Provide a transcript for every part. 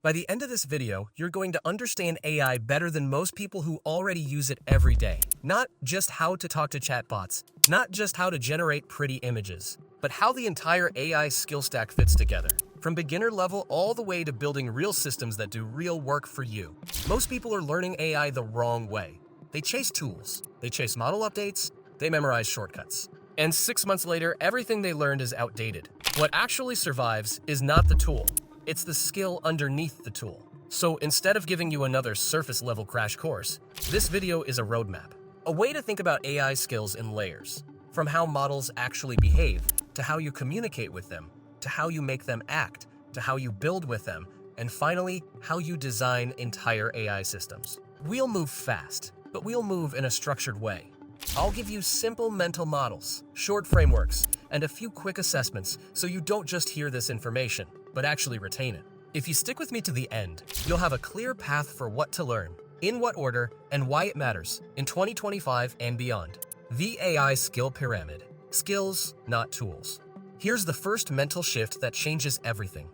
By the end of this video, you're going to understand AI better than most people who already use it every day. Not just how to talk to chatbots, not just how to generate pretty images, but how the entire AI skill stack fits together. From beginner level all the way to building real systems that do real work for you. Most people are learning AI the wrong way. They chase tools, they chase model updates, they memorize shortcuts. And 6 months later, everything they learned is outdated. What actually survives is not the tool. It's the skill underneath the tool. So instead of giving you another surface-level crash course, this video is a roadmap. A way to think about AI skills in layers. From how models actually behave, to how you communicate with them, to how you make them act, to how you build with them, and finally, how you design entire AI systems. We'll move fast, but we'll move in a structured way. I'll give you simple mental models, short frameworks, and a few quick assessments so you don't just hear this information, but actually retain it. If you stick with me to the end, you'll have a clear path for what to learn, in what order, and why it matters in 2025 and beyond. The AI Skill Pyramid. Skills, not tools. Here's the first mental shift that changes everything.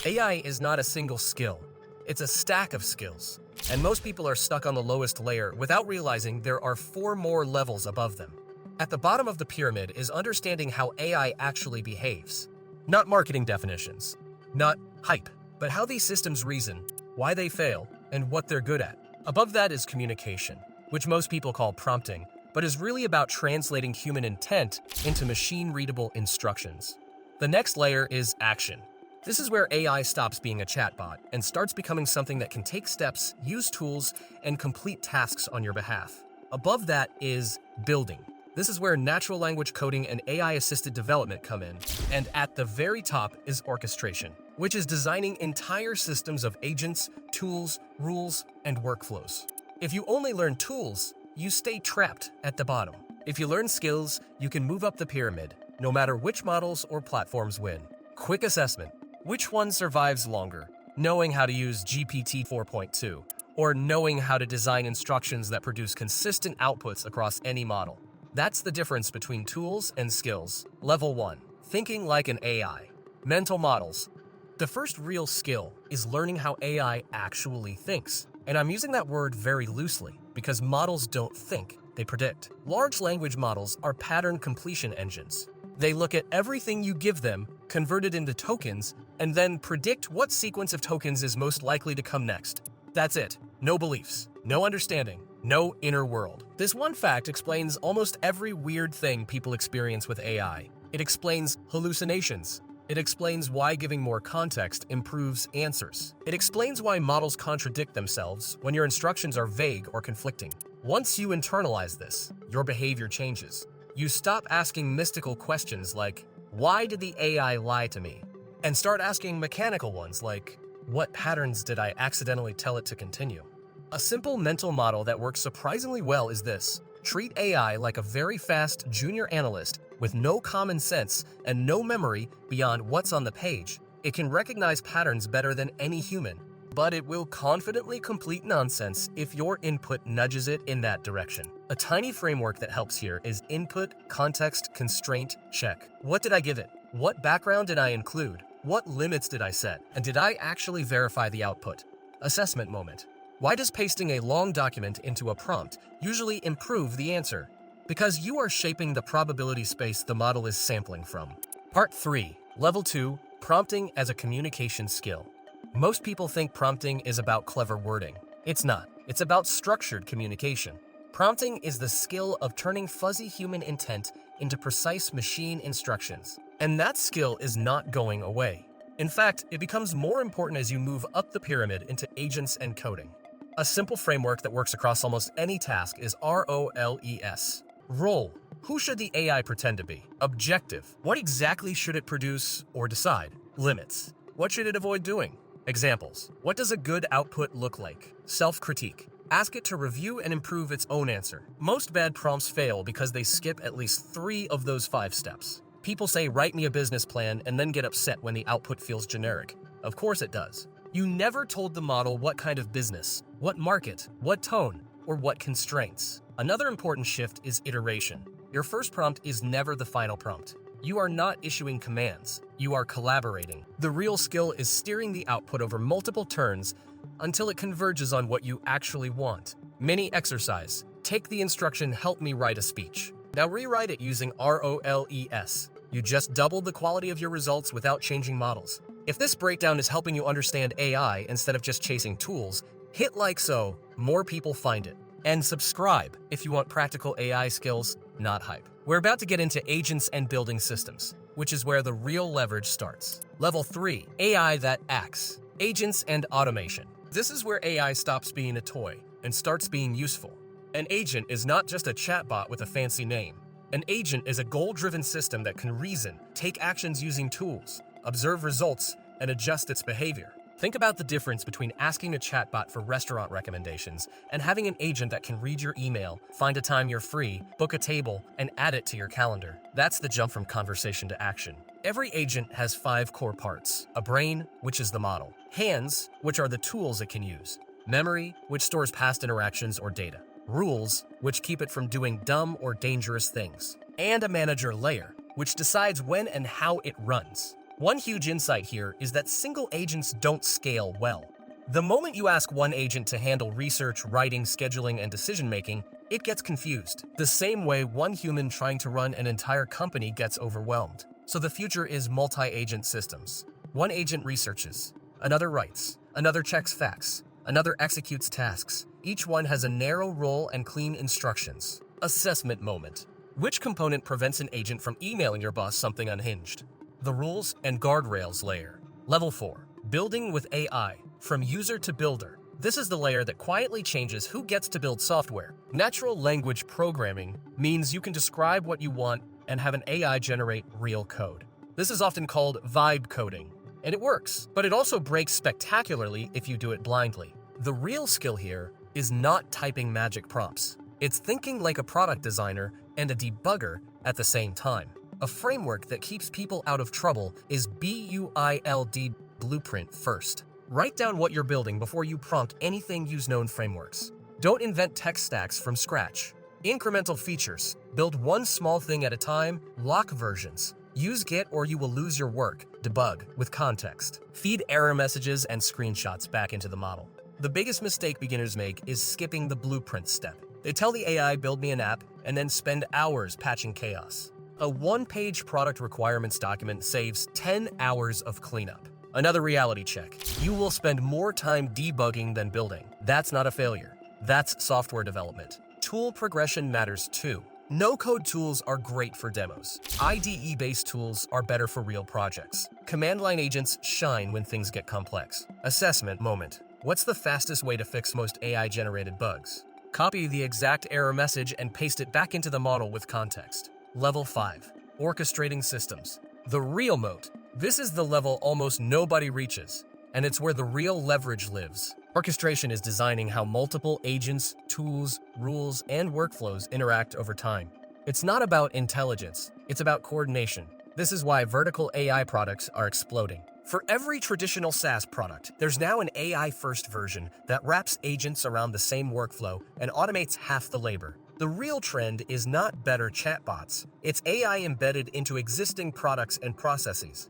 AI is not a single skill. It's a stack of skills. And most people are stuck on the lowest layer without realizing there are 4 more levels above them. At the bottom of the pyramid is understanding how AI actually behaves. Not marketing definitions, not hype, but how these systems reason, why they fail, and what they're good at. Above that is communication, which most people call prompting, but is really about translating human intent into machine-readable instructions. The next layer is action. This is where AI stops being a chatbot and starts becoming something that can take steps, use tools, and complete tasks on your behalf. Above that is building. This is where natural language coding and AI-assisted development come in. And at the very top is orchestration, which is designing entire systems of agents, tools, rules, and workflows. If you only learn tools, you stay trapped at the bottom. If you learn skills, you can move up the pyramid, no matter which models or platforms win. Quick assessment. Which one survives longer? Knowing how to use GPT 4.2, or knowing how to design instructions that produce consistent outputs across any model? That's the difference between tools and skills. Level 1. Thinking like an AI. Mental models. The first real skill is learning how AI actually thinks. And I'm using that word very loosely, because models don't think, they predict. Large language models are pattern completion engines. They look at everything you give them, convert it into tokens, and then predict what sequence of tokens is most likely to come next. That's it. No beliefs, no understanding, no inner world. This one fact explains almost every weird thing people experience with AI. It explains hallucinations. It explains why giving more context improves answers. It explains why models contradict themselves when your instructions are vague or conflicting. Once you internalize this, your behavior changes. You stop asking mystical questions like, why did the AI lie to me? And start asking mechanical ones like, what patterns did I accidentally tell it to continue? A simple mental model that works surprisingly well is this. Treat AI like a very fast junior analyst with no common sense and no memory beyond what's on the page. It can recognize patterns better than any human, but it will confidently complete nonsense if your input nudges it in that direction. A tiny framework that helps here is input, context, constraint, check. What did I give it? What background did I include? What limits did I set? And did I actually verify the output? Assessment moment. Why does pasting a long document into a prompt usually improve the answer? Because you are shaping the probability space the model is sampling from. Part 3. Level 2. Prompting as a communication skill. Most people think prompting is about clever wording. It's not. It's about structured communication. Prompting is the skill of turning fuzzy human intent into precise machine instructions. And that skill is not going away. In fact, it becomes more important as you move up the pyramid into agents and coding. A simple framework that works across almost any task is ROLES. Role. Who should the AI pretend to be? Objective. What exactly should it produce or decide? Limits. What should it avoid doing? Examples. What does a good output look like? Self-critique. Ask it to review and improve its own answer. Most bad prompts fail because they skip at least 3 of those 5 steps. People say, write me a business plan, and then get upset when the output feels generic. Of course it does. You never told the model what kind of business, what market, what tone, or what constraints. Another important shift is iteration. Your first prompt is never the final prompt. You are not issuing commands, you are collaborating. The real skill is steering the output over multiple turns until it converges on what you actually want. Mini exercise. Take the instruction, help me write a speech. Now rewrite it using ROLES. You just doubled the quality of your results without changing models. If this breakdown is helping you understand AI instead of just chasing tools, hit like so more people find it. And subscribe if you want practical AI skills, not hype. We're about to get into agents and building systems, which is where the real leverage starts. Level 3, AI that acts. Agents and automation. This is where AI stops being a toy and starts being useful. An agent is not just a chatbot with a fancy name. An agent is a goal-driven system that can reason, take actions using tools, observe results, and adjust its behavior. Think about the difference between asking a chatbot for restaurant recommendations and having an agent that can read your email, find a time you're free, book a table, and add it to your calendar. That's the jump from conversation to action. Every agent has 5 core parts: a brain, which is the model; hands, which are the tools it can use; memory, which stores past interactions or data; rules, which keep it from doing dumb or dangerous things; and a manager layer, which decides when and how it runs. One huge insight here is that single agents don't scale well. The moment you ask one agent to handle research, writing, scheduling, and decision-making, it gets confused. The same way one human trying to run an entire company gets overwhelmed. So the future is multi-agent systems. One agent researches, another writes, another checks facts, another executes tasks. Each one has a narrow role and clean instructions. Assessment moment. Which component prevents an agent from emailing your boss something unhinged? The rules and guardrails layer. Level 4. Building with AI. From user to builder. This is the layer that quietly changes who gets to build software. Natural language programming means you can describe what you want and have an AI generate real code. This is often called vibe coding, and it works, but it also breaks spectacularly if you do it blindly. The real skill here is not typing magic prompts. It's thinking like a product designer and a debugger at the same time. A framework that keeps people out of trouble is BUILD, blueprint first. Write down what you're building before you prompt anything. Use known frameworks. Don't invent tech stacks from scratch. Incremental features. Build one small thing at a time. Lock versions. Use Git or you will lose your work. Debug with context. Feed error messages and screenshots back into the model. The biggest mistake beginners make is skipping the blueprint step. They tell the AI, build me an app, and then spend hours patching chaos. A one-page product requirements document saves 10 hours of cleanup. Another reality check. You will spend more time debugging than building. That's not a failure. That's software development. Tool progression matters too. No-code tools are great for demos. IDE-based tools are better for real projects. Command-line agents shine when things get complex. Assessment moment. What's the fastest way to fix most AI-generated bugs? Copy the exact error message and paste it back into the model with context. Level 5. Orchestrating systems. The real moat. This is the level almost nobody reaches, and it's where the real leverage lives. Orchestration is designing how multiple agents, tools, rules, and workflows interact over time. It's not about intelligence, it's about coordination. This is why vertical AI products are exploding. For every traditional SaaS product, there's now an AI-first version that wraps agents around the same workflow and automates half the labor. The real trend is not better chatbots, it's AI embedded into existing products and processes.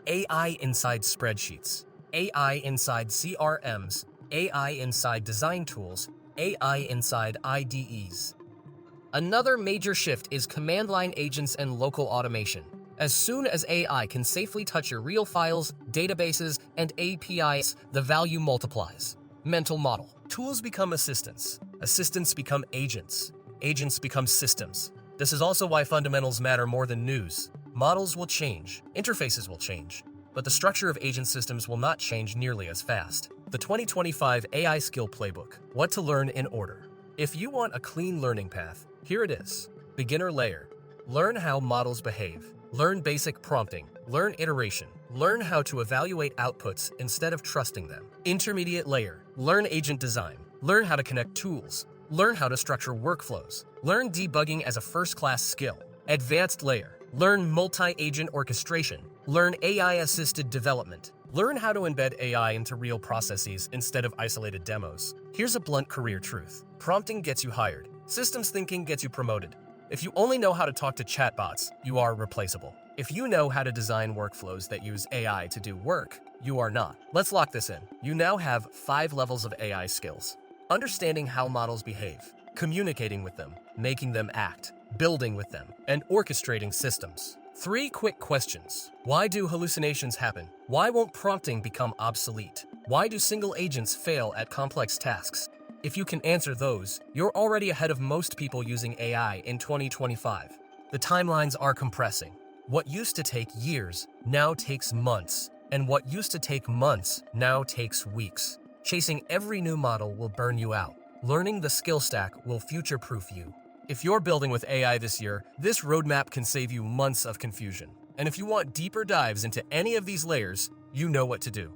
AI inside spreadsheets, AI inside CRMs, AI inside design tools, AI inside IDEs. Another major shift is command line agents and local automation. As soon as AI can safely touch your real files, databases, and APIs, the value multiplies. Mental model. Tools become assistants. Assistants become agents. Agents become systems. This is also why fundamentals matter more than news. Models will change, interfaces will change, but the structure of agent systems will not change nearly as fast. The 2025 AI Skill Playbook. What to learn in order. If you want a clean learning path, here it is. Beginner layer. Learn how models behave. Learn basic prompting. Learn iteration. Learn how to evaluate outputs instead of trusting them. Intermediate layer. Learn agent design. Learn how to connect tools. Learn how to structure workflows. Learn debugging as a first-class skill. Advanced layer. Learn multi-agent orchestration. Learn AI-assisted development. Learn how to embed AI into real processes instead of isolated demos. Here's a blunt career truth. Prompting gets you hired. Systems thinking gets you promoted. If you only know how to talk to chatbots, you are replaceable. If you know how to design workflows that use AI to do work, you are not. Let's lock this in. You now have 5 levels of AI skills. Understanding how models behave, communicating with them, making them act, building with them, and orchestrating systems. 3 quick questions. Why do hallucinations happen? Why won't prompting become obsolete? Why do single agents fail at complex tasks? If you can answer those, you're already ahead of most people using AI in 2025. The timelines are compressing. What used to take years now takes months, and what used to take months now takes weeks. Chasing every new model will burn you out. Learning the skill stack will future-proof you. If you're building with AI this year, this roadmap can save you months of confusion. And if you want deeper dives into any of these layers, you know what to do.